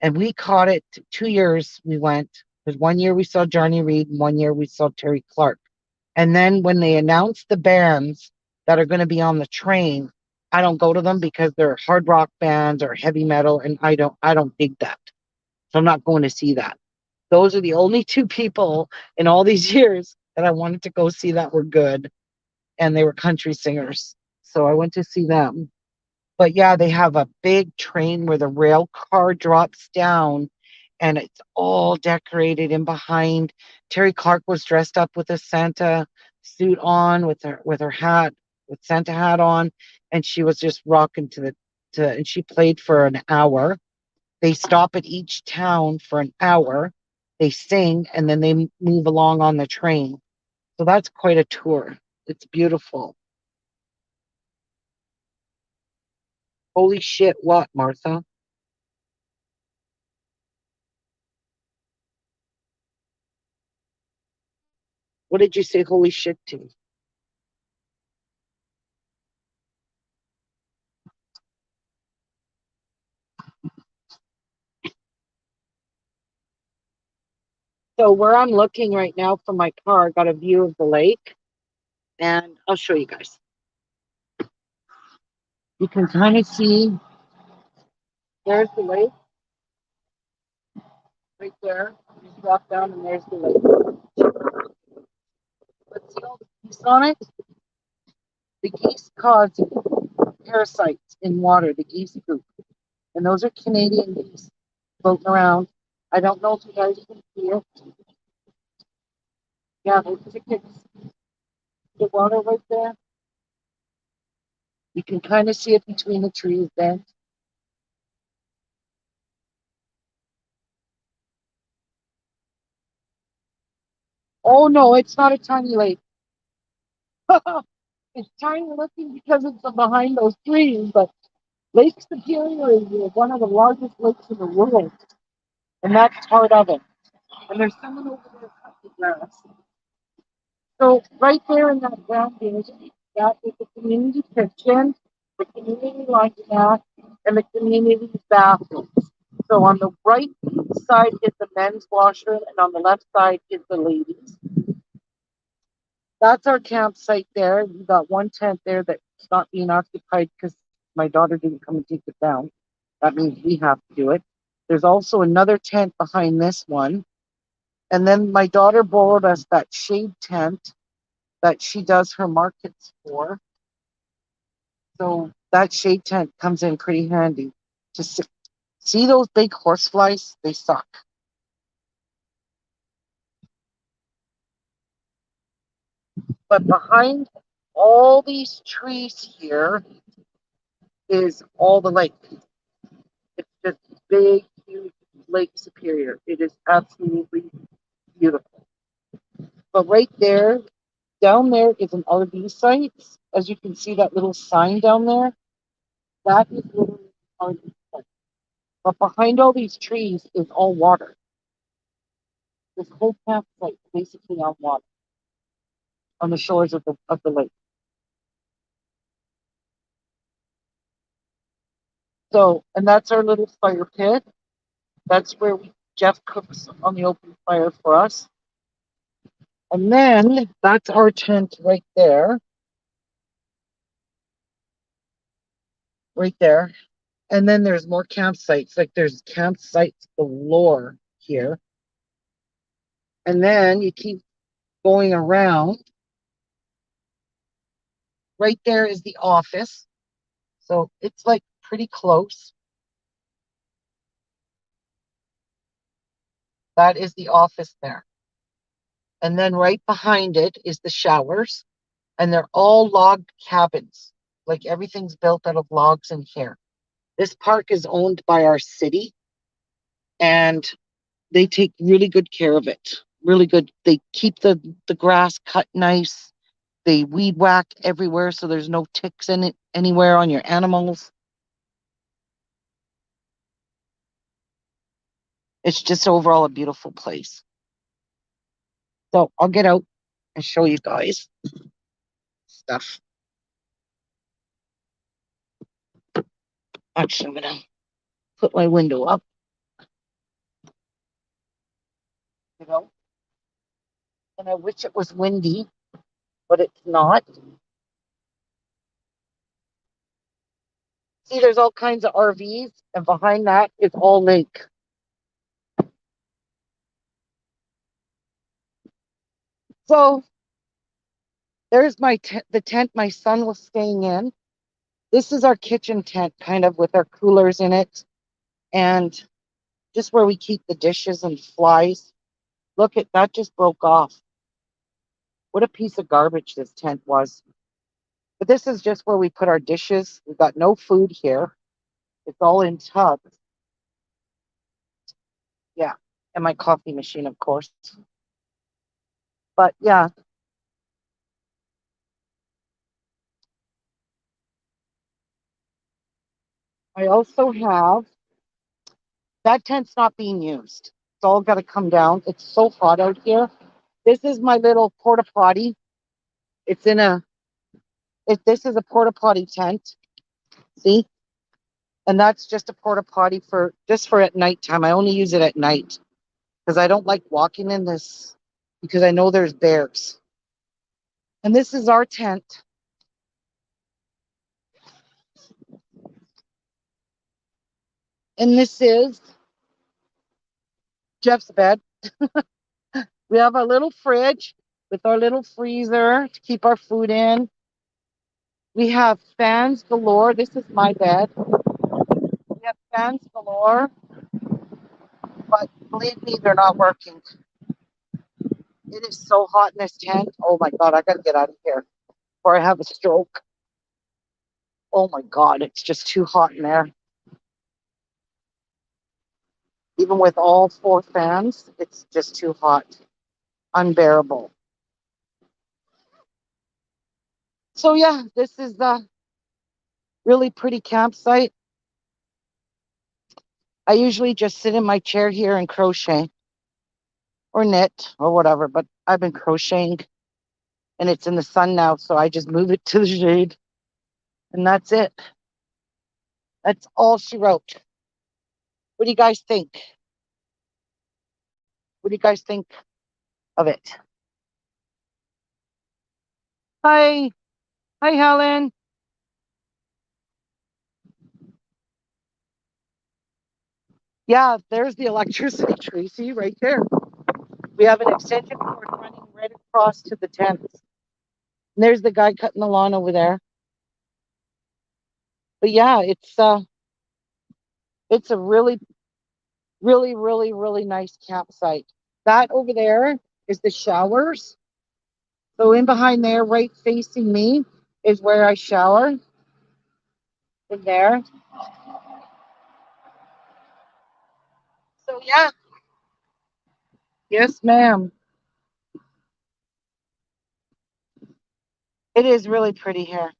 and we caught it 2 years we went. Because one year we saw Johnny Reed, and one year we saw Terry Clark. And then when they announce the bands that are going to be on the train, I don't go to them because they're hard rock bands or heavy metal, and I don't dig that. So I'm not going to see that. Those are the only two people in all these years that I wanted to go see that were good, and they were country singers. So I went to see them. But yeah, they have a big train where the rail car drops down, and it's all decorated in behind. Terry Clark was dressed up with a Santa suit on, with her hat, with Santa hat on, and she was just rocking and she played for an hour. They stop at each town for an hour. They sing, and then they move along on the train. So that's quite a tour. It's beautiful. Holy shit, what, Martha? What did you say holy shit to? So where I'm looking right now from my car, I got a view of the lake, and I'll show you guys. You can kind of see there's the lake right there. You just drop down and there's the lake. Let's see all the geese on it. The geese cause parasites in water, the geese poop. And those are Canadian geese floating around. I don't know if you guys can see it. Yeah, those chickens, the water right there. You can kind of see it between the trees there. Oh no, it's not a tiny lake. It's tiny looking because it's behind those trees, but Lake Superior is one of the largest lakes in the world, and that's part of it. And there's someone over there cutting grass. So right there in that brown building, that is the community kitchen, the community laundromat, and the community bathroom. So on the right side is the men's washroom, and on the left side is the ladies. That's our campsite there. We got one tent there that's not being occupied because my daughter didn't come and take it down. That means we have to do it. There's also another tent behind this one. And then my daughter borrowed us that shade tent that she does her markets for. So that shade tent comes in pretty handy. Just see those big horseflies? They suck. But behind all these trees here is all the lake. It's just big, huge Lake Superior. It is absolutely beautiful. But right there, down there is an RV site. As you can see, that little sign down there, that is literally an RV site. But behind all these trees is all water. This whole campsite is basically on water, on the shores of the lake. So, and that's our little fire pit. That's where Jeff cooks on the open fire for us. And then that's our tent right there. Right there. And then there's more campsites. Like there's campsites galore here. And then you keep going around. Right there is the office. So it's like pretty close. That is the office there. And then right behind it is the showers. And they're all log cabins. Like everything's built out of logs in here. This park is owned by our city and they take really good care of it. Really good. They keep the grass cut nice. They weed whack everywhere so there's no ticks in it anywhere on your animals. It's just overall a beautiful place. So I'll get out and show you guys stuff. Actually, I'm gonna put my window up. You know, and I wish it was windy, but it's not. See, there's all kinds of RVs, and behind that is all lake. So there's the tent my son was staying in. This is our kitchen tent, kind of with our coolers in it, and just where we keep the dishes and flies. Look at that, just broke off. What a piece of garbage this tent was. But this is just where we put our dishes. We've got no food here. It's all in tubs. Yeah. And my coffee machine, of course. But yeah, I also have that tent's not being used. It's all got to come down. It's so hot out here. This is my little porta potty. It's in a, this is a porta potty tent. See? And that's just a porta potty for just for at nighttime. I only use it at night because I don't like walking in this because I know there's bears. And this is our tent. And this is Jeff's bed. We have our little fridge with our little freezer to keep our food in. We have fans galore. This is my bed. We have fans galore, but believe me, they're not working. It is so hot in this tent. Oh my God, I gotta get out of here before I have a stroke. Oh my God, it's just too hot in there. Even with all four fans, it's just too hot. Unbearable. So yeah, this is the really pretty campsite. I usually just sit in my chair here and crochet or knit or whatever, but I've been crocheting and it's in the sun now, so I just move it to the shade and that's it. That's all she wrote. What do you guys think? What do you guys think of it? Hi. Hi, Helen. Yeah, there's the electricity tree. See right there. We have an extension cord running right across to the tent. And there's the guy cutting the lawn over there. But yeah, it's a really, really, really, really nice campsite. That over there is the showers. So in behind there, right facing me, is where I shower. In there. So yeah. Yes, ma'am. It is really pretty here.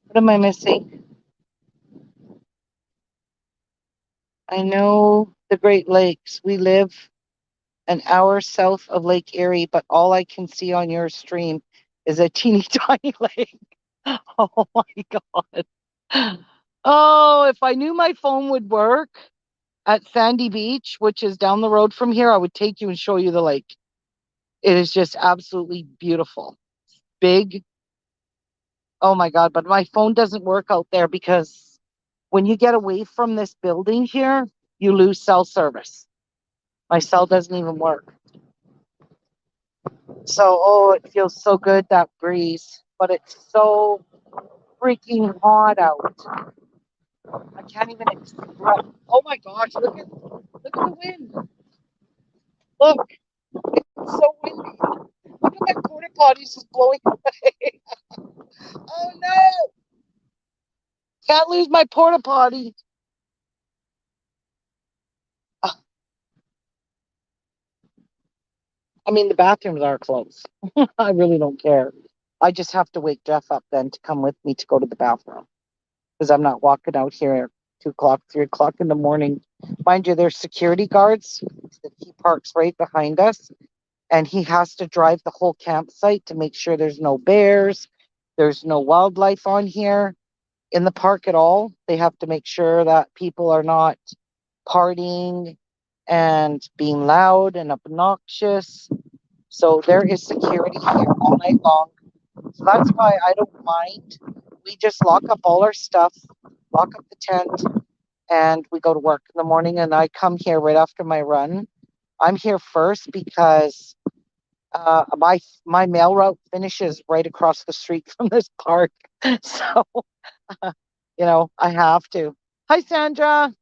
What am I missing? I know the Great Lakes. We live an hour south of Lake Erie, but all I can see on your stream is a teeny tiny lake. Oh my God. Oh, if I knew my phone would work at Sandy Beach, which is down the road from here, I would take you and show you the lake. It is just absolutely beautiful. Big. Oh my God. But my phone doesn't work out there because when you get away from this building here, you lose cell service. My cell doesn't even work. So, oh, it feels so good, that breeze. But it's so freaking hot out. I can't even express. Oh my gosh, look at the wind. Look, it's so windy. Look at my porta potties just blowing away. Oh no! Can't lose my porta potty. I mean, the bathrooms are closed. I really don't care. I just have to wake Jeff up then to come with me to go to the bathroom because I'm not walking out here at 2 o'clock, 3 o'clock in the morning. Mind you, there's security guards that he parks right behind us, and he has to drive the whole campsite to make sure there's no bears, there's no wildlife on here in the park at all. They have to make sure that people are not partying and being loud and obnoxious. So there is security here all night long. So that's why I don't mind. We just lock up all our stuff, lock up the tent, and we go to work in the morning. And I come here right after my run. I'm here first because my mail route finishes right across the street from this park. So, I have to. Hi, Sandra.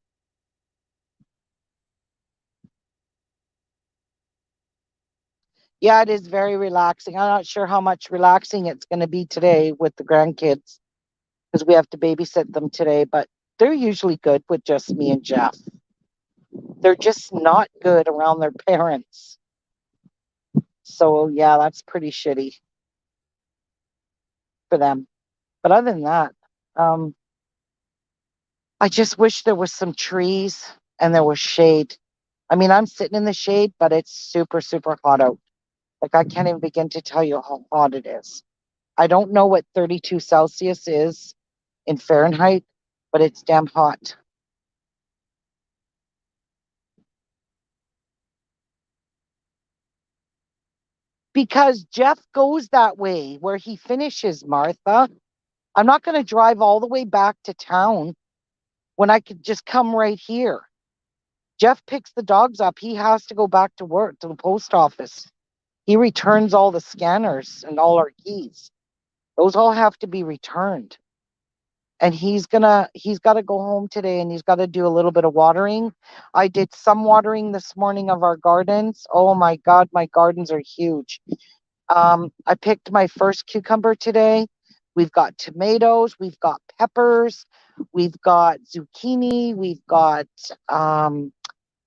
Yeah, it is very relaxing. I'm not sure how much relaxing it's going to be today with the grandkids because we have to babysit them today, but they're usually good with just me and Jeff. They're just not good around their parents. So, yeah, that's pretty shitty for them. But other than that, um, I just wish there was some trees and there was shade. I mean, I'm sitting in the shade, but it's super, super hot out. Like, I can't even begin to tell you how hot it is. I don't know what 32 Celsius is in Fahrenheit, but it's damn hot. Because Jeff goes that way where he finishes, Martha. I'm not going to drive all the way back to town when I could just come right here. Jeff picks the dogs up. He has to go back to work, to the post office. He returns all the scanners and all our keys. Those all have to be returned. And he's got to go home today and he's got to do a little bit of watering. I did some watering this morning of our gardens. Oh my God, my gardens are huge. I picked my first cucumber today. We've got tomatoes, we've got peppers, we've got zucchini, we've got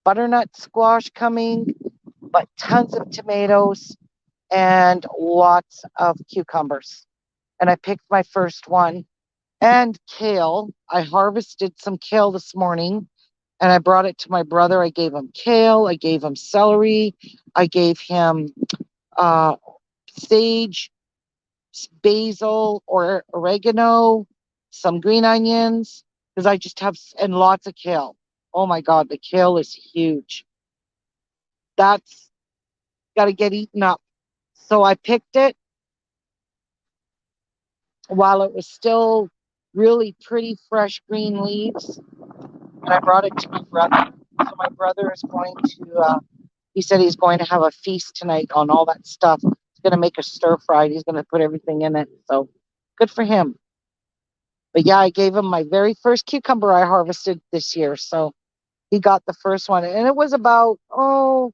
butternut squash coming, but tons of tomatoes and lots of cucumbers. And I picked my first one. And kale. I harvested some kale this morning and I brought it to my brother. I gave him kale, I gave him celery, I gave him uh, sage, basil, or oregano, some green onions, because I just have, and lots of kale. Oh my God, the kale is huge. That's got to get eaten up. So I picked it while it was still really pretty fresh green leaves, and I brought it to my brother. So my brother is going to, he said he's going to have a feast tonight on all that stuff. He's going to make a stir fry. He's going to put everything in it. So good for him. But yeah, I gave him my very first cucumber I harvested this year. So he got the first one. And it was about, I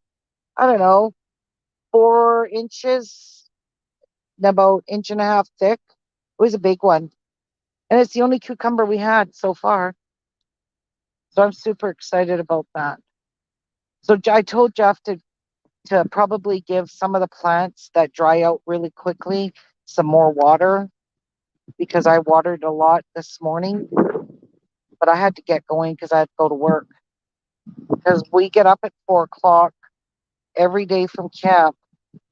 don't know, 4 inches, about inch and a half thick. It was a big one. And it's the only cucumber we had so far. So I'm super excited about that. So I told Jeff to probably give some of the plants that dry out really quickly some more water because I watered a lot this morning, but I had to get going because I had to go to work. Because we get up at 4 o'clock every day from camp.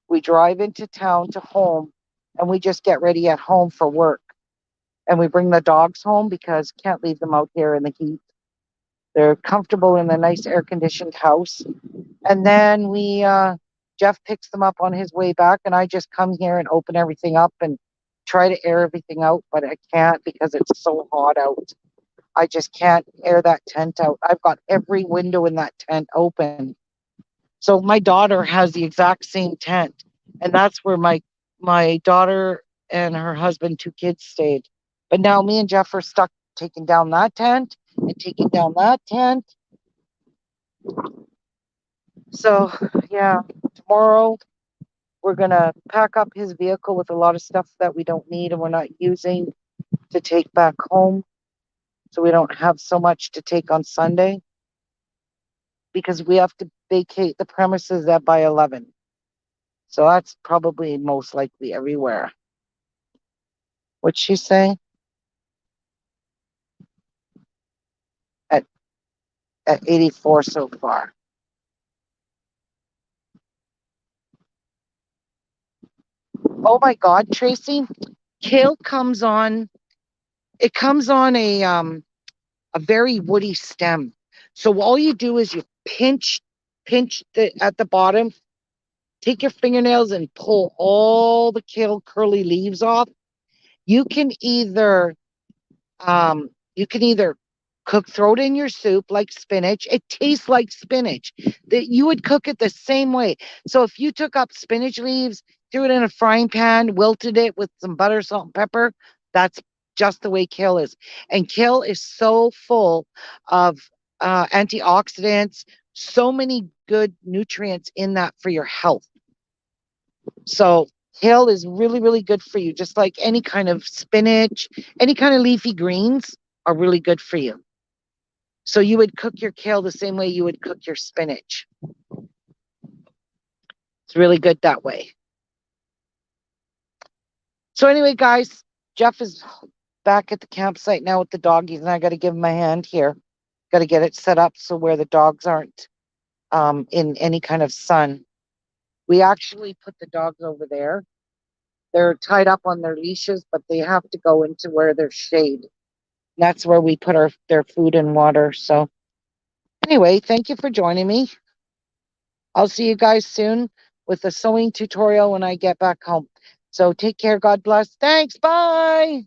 We drive into town to home and we just get ready at home for work. And we bring the dogs home because can't leave them out here in the heat. They're comfortable in a nice air conditioned house. And then Jeff picks them up on his way back, and I just come here and open everything up and try to air everything out, but I can't because it's so hot out. I just can't air that tent out. I've got every window in that tent open. So my daughter has the exact same tent, and that's where my daughter and her husband, 2 kids, stayed. But now me and Jeff are stuck taking down that tent and taking down that tent. So, yeah, tomorrow we're going to pack up his vehicle with a lot of stuff that we don't need and we're not using to take back home. So we don't have so much to take on Sunday because we have to vacate the premises at by 11. So that's probably most likely everywhere. What'd she say? At 84 so far. Oh my God, Tracy, kale comes on. It comes on a very woody stem. So all you do is you pinch at the bottom. Take your fingernails and pull all the kale curly leaves off. You can either you can either throw it in your soup like spinach. It tastes like spinach. That you would cook it the same way. So if you took up spinach leaves, threw it in a frying pan, wilted it with some butter, salt, and pepper, that's just the way kale is. And kale is so full of antioxidants, so many good nutrients in that for your health. So kale is really, really good for you, just like any kind of spinach, any kind of leafy greens are really good for you. So you would cook your kale the same way you would cook your spinach. It's really good that way. So anyway, guys, Jeff is back at the campsite now with the doggies, and I got to give him a hand here. Got to get it set up so where the dogs aren't in any kind of sun. We actually put the dogs over there. They're tied up on their leashes, but they have to go into where there's shade. That's where we put their food and water. So anyway, thank you for joining me. I'll see you guys soon with a sewing tutorial when I get back home. So take care. God bless. Thanks. Bye.